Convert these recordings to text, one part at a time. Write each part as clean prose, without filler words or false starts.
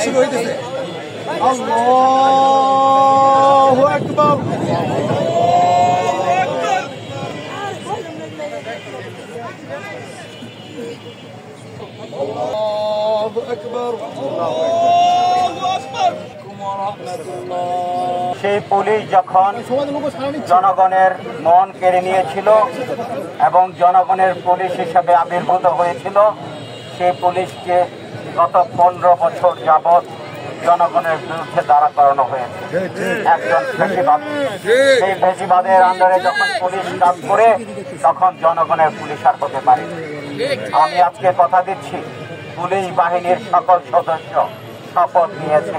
শুরু হইতেছে। আল্লাহু আকবার। আল্লাহু আকবার। সেই পুলিশ যখন জনগণের মন কেড়ে নিয়েছিল এবং জনগণের পুলিশ হিসাবে আবির্ভূত হয়েছিল, সেই পুলিশকে গত 15 বছর যাবৎ জনগণের বিরুদ্ধে দাঁড়া করানো হয়েছে একজন ফ্যাসিবাদ। সেই ফ্যাসিবাদের আন্ডারে যখন পুলিশ কাজ করে, তখন জনগণের পুলিশ আর হতে পারে। আমি আজকে কথা দিচ্ছি, পুলিশ বাহিনীর সকল সদস্য শপথ নিয়েছে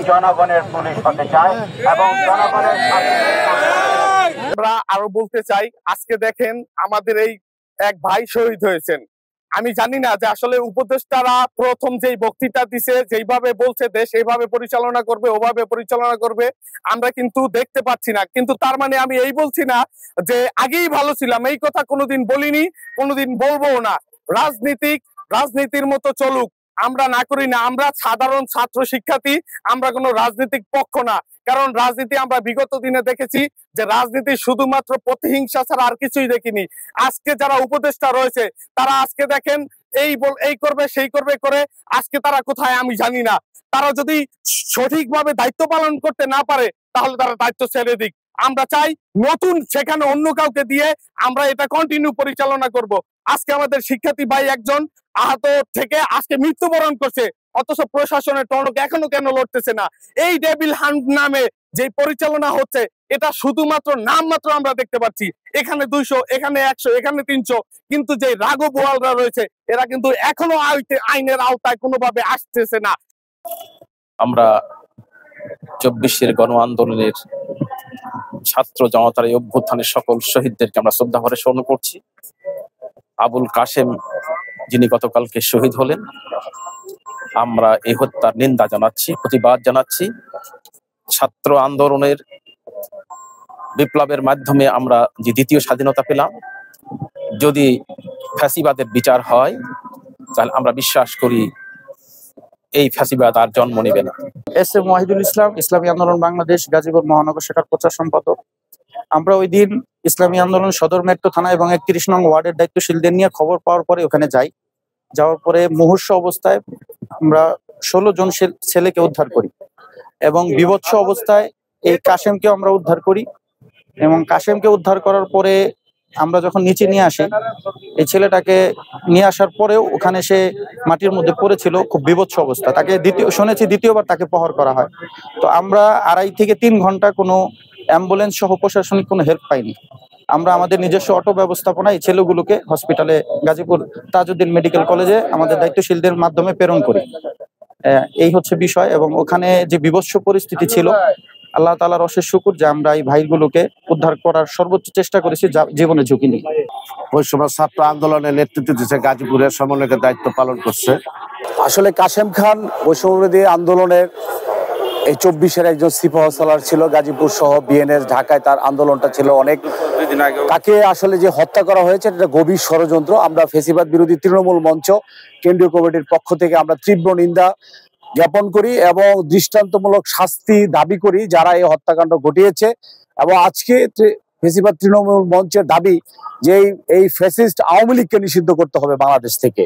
জনগণের পুলিশ হতে চায় এবং জনগণের। আমরা আরো বলতে চাই, আজকে দেখেন আমাদের এই এক ভাই শহীদ হয়েছেন। আমি জানি না যে আসলে উপদেষ্টারা প্রথম যেই বক্তৃতা দিছে, যেইভাবে বলছে দেশ এইভাবে পরিচালনা করবে, ওভাবে পরিচালনা করবে, আমরা কিন্তু দেখতে পাচ্ছি না। কিন্তু তার মানে আমি এই বলছি না যে আগেই ভালো ছিলাম, এই কথা কোনোদিন বলিনি, কোনোদিন বলবো না। রাজনীতির মতো চলুক, আমরা না করি না। আমরা সাধারণ ছাত্র শিক্ষার্থী, আমরা কোনো রাজনৈতিক পক্ষ না। কারণ রাজনীতি আমরা বিগত দিনে দেখেছি যে রাজনীতি শুধুমাত্র প্রতিহিংসা ছাড়া আর কিছুই দেখিনি। আজকে যারা উপদেষ্টা রয়েছে তারা আজকে দেখেন এই করবে সেই করবে করে আজকে তারা কোথায় আমি জানি না। তারা যদি সঠিকভাবে দায়িত্ব পালন করতে না পারে তাহলে তারা দায়িত্ব ছেড়ে দিক। আমরা চাই নতুন সেখানে অন্য কাউকে দিয়ে আমরা এটা কন্টিনিউ পরিচালনা করব। আজকে আমাদের শিক্ষার্থী ভাই একজন আহত থেকে আজকে মৃত্যুবরণ করছে, অথচ প্রশাসনের টনক এখনো কেন লড়তেছে না? এই ডেভিল হান্ট নামে যে পরিচালনা হচ্ছে, এটা শুধুমাত্র নামমাত্র আমরা দেখতে পাচ্ছি। এখানে 200, এখানে 100, এখানে 300, কিন্তু যে রাঘবওয়ালরা রয়েছে এরা কিন্তু এখনো আইনের আওতায় কোনোভাবে আসতেছে না। আমরা 24-এর গণ আন্দোলনের ছাত্র জনতার এই অভ্যুত্থানের সকল শহীদদেরকে আমরা শ্রদ্ধা ভরে স্মরণ করছি। আবুল কাশেম যিনি গতকালকে শহীদ হলেন, আমরা এই হত্যার নিন্দা জানাচ্ছি, প্রতিবাদ জানাচ্ছি। ছাত্র আন্দোলনের বিপ্লবের মাধ্যমে আমরা যে দ্বিতীয় স্বাধীনতা পেলাম, যদি ফ্যাসিবাদের বিচার হয় তাহলে আমরা বিশ্বাস করি এই ফ্যাসিবাদ আর জন্ম নেবে না। এস এম ওয়াহিদুল ইসলাম, ইসলামী আন্দোলন বাংলাদেশ, গাজীপুর মহানগর শাখার প্রচার সম্পাদক। আমরা ওই দিন ইসলামী আন্দোলন সদর মেট্রো থানা এবং 31 নং ওয়ার্ডের দায়িত্বশীলদের নিয়ে খবর পাওয়ার পরে ওখানে যাওয়ার পরে মুমূর্ষু অবস্থায় আমরা 16 জন ছেলেকে উদ্ধার করি এবং বিভৎস অবস্থায় এই কাশেমকে আমরা উদ্ধার করি। এবং কাশেমকে উদ্ধার করার পরে আমরা যখন নিচে নিয়ে আসি, এই ছেলেটাকে নিয়ে আসার পরেও ওখানে সে মাটির মধ্যে পড়েছিল, খুব বিভৎস অবস্থা। তাকে শুনেছি দ্বিতীয়বার তাকে প্রহার করা হয়। তো আমরা 2.5 থেকে 3 ঘন্টা কোনো অ্যাম্বুলেন্স সহ প্রশাসনিক কোনো হেল্প পাইনি। আমরা আমাদের নিজস্ব অটো ব্যবস্থাপনায় এই ছেলেগুলোকে হসপিটালে গাজীপুর তাজউদ্দিন মেডিকেল কলেজে আমাদের দায়িত্বশীলদের মাধ্যমে প্রেরণ করি। এই হচ্ছে বিষয়। এবং ওখানে যে বিভৎস পরিস্থিতি ছিল, আল্লাহ তাআলার অশেষ শুকর যে আমরা এই ভাইগুলোকে উদ্ধার করার সর্বোচ্চ চেষ্টা করেছি, জীবনে ঝুঁকি নিয়ে। ওই সময় ছাত্র আন্দোলনের নেতৃত্ব দিচ্ছে, গাজীপুরের সমন্বয়কের দায়িত্ব পালন করছে। আসলে কাশেম খান বৈষম্যবিরোধী আন্দোলনের এই 24-এর একজন সিপাহ সালার ছিল। গাজীপুর সহ বিএনএস ঢাকায় তার আন্দোলনটা ছিল অনেক। তাকে আসলে যে হত্যা করা হয়েছে এটা গভীর ষড়যন্ত্র। আমরা ফ্যাসিবাদ বিরোধী তৃণমূল মঞ্চ কেন্দ্রীয় কমিটির পক্ষ থেকে আমরা তীব্র নিন্দা জ্ঞাপন করি এবং দৃষ্টান্তমূলক শাস্তি দাবি করি যারা এই হত্যাকাণ্ড ঘটিয়েছে। এবং আজকে ফ্যাসিবাদ তৃণমূল মঞ্চের দাবি যে এই ফ্যাসিস্ট আওয়ামী লীগকে নিষিদ্ধ করতে হবে বাংলাদেশ থেকে।